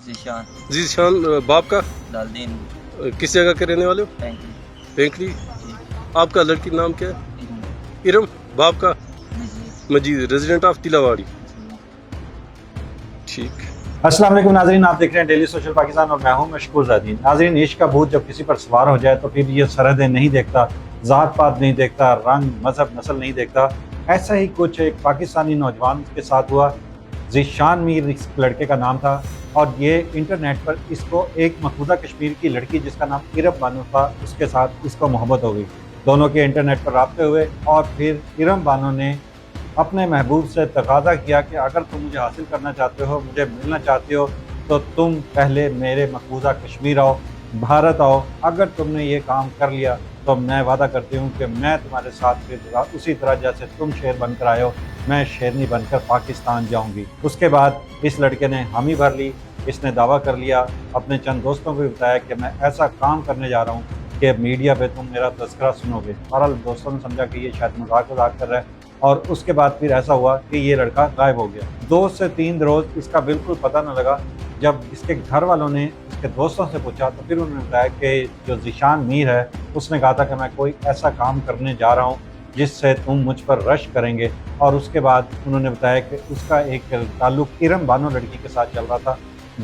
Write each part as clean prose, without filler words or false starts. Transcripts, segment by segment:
ذیشان ذیشان باپ کا دالدین کس جگہ کے رہنے والے ہو؟ بینکری بینکری. جی آپ کا لڑکی نام کیا ہے؟ ارم. باپ کا مجید ریزیڈنٹ آف تلاواڑی. ٹھیک. السلام علیکم ناظرین، آپ دیکھ رہے ہیں ڈیلی سوشل پاکستان اور میں ہوں مشکور زادین. ناظرین، عشق کا بھوت جب کسی پر سوار ہو جائے تو پھر یہ سرحدیں نہیں دیکھتا، ذات پات نہیں دیکھتا، رنگ مذہب نسل نہیں دیکھتا. ایسا ہی کچھ ایک پاکستانی نوجوان کے ساتھ ہوا. ذیشان میر اس لڑکے کا نام تھا اور یہ انٹرنیٹ پر اس کو ایک مقبوضہ کشمیر کی لڑکی جس کا نام ارم بانو تھا اس کے ساتھ اس کو محبت ہو گئی. دونوں کے انٹرنیٹ پر رابطے ہوئے اور پھر ارم بانو نے اپنے محبوب سے تقاضا کیا کہ اگر تم مجھے حاصل کرنا چاہتے ہو، مجھے ملنا چاہتے ہو تو تم پہلے میرے مقبوضہ کشمیر آؤ، بھارت آؤ. اگر تم نے یہ کام کر لیا تو میں وعدہ کرتی ہوں کہ میں تمہارے ساتھ پھر اسی طرح جیسے تم شیر بن کر آئے ہو میں شیرنی بن کر پاکستان جاؤں گی. اس کے بعد اس لڑکے نے حامی بھر لی. اس نے دعویٰ کر لیا، اپنے چند دوستوں کو بھی بتایا کہ میں ایسا کام کرنے جا رہا ہوں کہ میڈیا پہ تم میرا تذکرہ سنو گے. بہرحال دوستوں نے سمجھا کہ یہ شاید مذاق کر رہا ہے اور اس کے بعد پھر ایسا ہوا کہ یہ لڑکا غائب ہو گیا. 2 سے 3 روز اس کا بالکل پتہ نہ لگا. جب اس کے گھر والوں نے اس کے دوستوں سے پوچھا تو پھر انہوں نے بتایا کہ جو ذیشان میر ہے اس نے کہا تھا کہ میں کوئی ایسا کام کرنے جا رہا ہوں جس سے تم مجھ پر رش کریں گے. اور اس کے بعد انہوں نے بتایا کہ اس کا ایک تعلق ارم بانو لڑکی کے ساتھ چل رہا تھا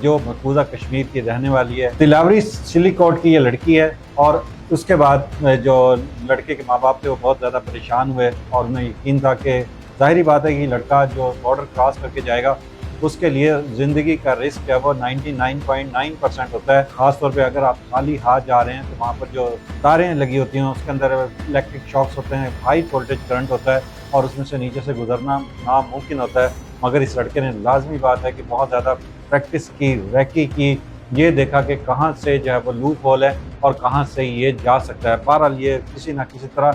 جو مقبوضہ کشمیر کی رہنے والی ہے. تلاوڑی سلی کوٹ کی یہ لڑکی ہے. اور اس کے بعد جو لڑکے کے ماں باپ تھے وہ بہت زیادہ پریشان ہوئے اور انہیں یقین تھا کہ ظاہری بات ہے کہ لڑکا جو بارڈر کراس کر کے جائے گا اس کے لیے زندگی کا رسک ہے وہ 99.9% ہوتا ہے. خاص طور پہ اگر آپ خالی ہاتھ جا رہے ہیں تو وہاں پر جو تاریں لگی ہوتی ہیں اس کے اندر الیکٹرک شاکس ہوتے ہیں، ہائی وولٹیج کرنٹ ہوتا ہے اور اس میں سے نیچے سے گزرنا ناممکن ہوتا ہے. مگر اس لڑکے نے لازمی بات ہے کہ بہت زیادہ پریکٹس کی، ریکی کی، یہ دیکھا کہ کہاں سے جو ہے وہ لوپ ہول ہے اور کہاں سے یہ جا سکتا ہے. بہرحال یہ کسی نہ کسی طرح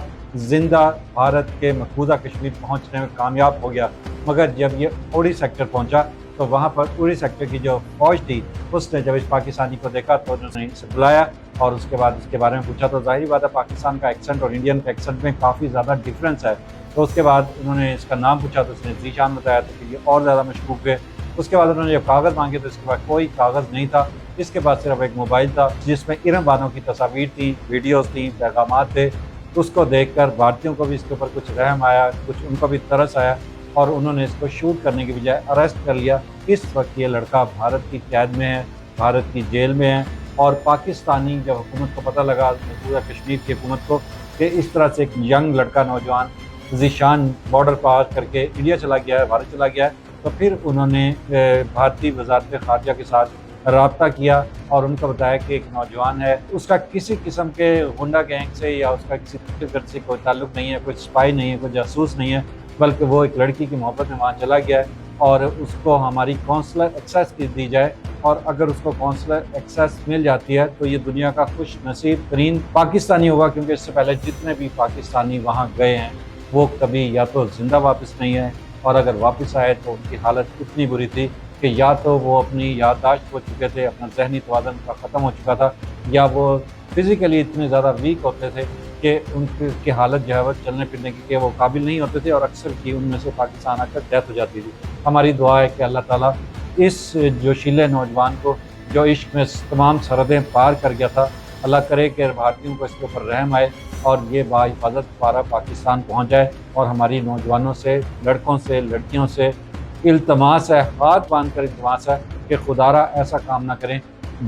زندہ بھارت کے مقبوضہ کشمیر پہنچنے میں کامیاب ہو گیا. مگر جب یہ اوڑی سیکٹر پہنچا تو وہاں پر اوڑی سیکٹر کی جو فوج تھی اس نے جب اس پاکستانی کو دیکھا تو انہوں نے اسے بلایا اور اس کے بعد اس کے بارے میں پوچھا. تو ظاہری بات ہے پاکستان کا ایکسنٹ اور انڈین کا ایکسنٹ میں کافی زیادہ ڈفرینس ہے. تو اس کے بعد انہوں نے اس کا نام پوچھا تو اس نے ذیشان بتایا تو پھر یہ اور زیادہ مشکوک ہوئے. اس کے بعد انہوں نے جب کاغذ مانگے تو اس کے بعد کوئی کاغذ نہیں تھا. اس کے بعد صرف ایک موبائل تھا جس میں ارم بانو کی تصاویر تھیں، ویڈیوز تھیں، پیغامات تھے. اس کو دیکھ کر بھارتیوں کو بھی اس کے اوپر کچھ رحم آیا، کچھ ان کو بھی ترس آیا اور انہوں نے اس کو شوٹ کرنے کی بجائے اریسٹ کر لیا. اس وقت یہ لڑکا بھارت کی قید میں ہے، بھارت کی جیل میں ہے. اور پاکستانی جب حکومت کو پتہ لگا، پورا کشمیر کی حکومت کو، کہ اس طرح سے ایک ینگ لڑکا نوجوان ذیشان بارڈر پار کر کے انڈیا چلا گیا ہے، بھارت چلا گیا ہے، تو پھر انہوں نے بھارتی وزارت خارجہ کے ساتھ رابطہ کیا اور ان کو بتایا کہ ایک نوجوان ہے، اس کا کسی قسم کے غنڈہ گینگ سے یا اس کا کسی فکر سے کوئی تعلق نہیں ہے، کوئی اسپائی نہیں ہے، کوئی جاسوس نہیں ہے، بلکہ وہ ایک لڑکی کی محبت میں وہاں چلا گیا ہے اور اس کو ہماری کونسلر ایکسیس دی جائے. اور اگر اس کو کونسلر ایکسیس مل جاتی ہے تو یہ دنیا کا خوش نصیب ترین پاکستانی ہوگا، کیونکہ اس سے پہلے جتنے بھی پاکستانی وہاں گئے ہیں وہ کبھی یا تو زندہ واپس نہیں ہیں اور اگر واپس آئے تو ان کی حالت اتنی بری تھی کہ یا تو وہ اپنی یادداشت کھو چکے تھے، اپنا ذہنی توازن کا ختم ہو چکا تھا، یا وہ فزیکلی اتنے زیادہ ویک ہوتے تھے کہ ان کی حالت جو ہے وہ چلنے پھرنے کی کہ وہ قابل نہیں ہوتے تھے اور اکثر کی ان میں سے پاکستان آ کر ڈیتھ ہو جاتی تھی. ہماری دعا ہے کہ اللہ تعالیٰ اس جوشیلے نوجوان کو جو عشق میں تمام سرحدیں پار کر گیا تھا، اللہ کرے کہ بھارتیوں کو اس کے اوپر رحم آئے اور یہ باحفاظت پارا پاکستان پہنچ جائے. اور ہماری نوجوانوں سے، لڑکوں سے، لڑکیوں سے التماس ہے، ہاتھ باندھ کر التماس ہے کہ خدارا ایسا کام نہ کریں،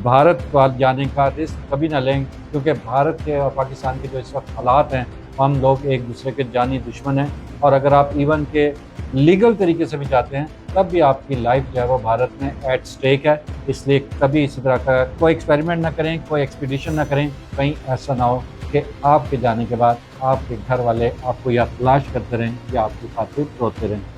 بھارت کو جانے کا رسک کبھی نہ لیں، کیونکہ بھارت کے اور پاکستان کے جو اس وقت حالات ہیں ہم لوگ ایک دوسرے کے جانی دشمن ہیں. اور اگر آپ ایون کے لیگل طریقے سے بھی جاتے ہیں تب بھی آپ کی لائف جو ہے وہ بھارت میں ایٹ سٹیک ہے. اس لیے کبھی اسی طرح کا کوئی ایکسپیریمنٹ نہ کریں، کوئی ایکسپیڈیشن نہ کریں، کہیں ایسا نہ ہو کہ آپ کے جانے کے بعد آپ کے گھر والے آپ کو یا تلاش کرتے رہیں یا آپ کی خاطر روتے رہیں.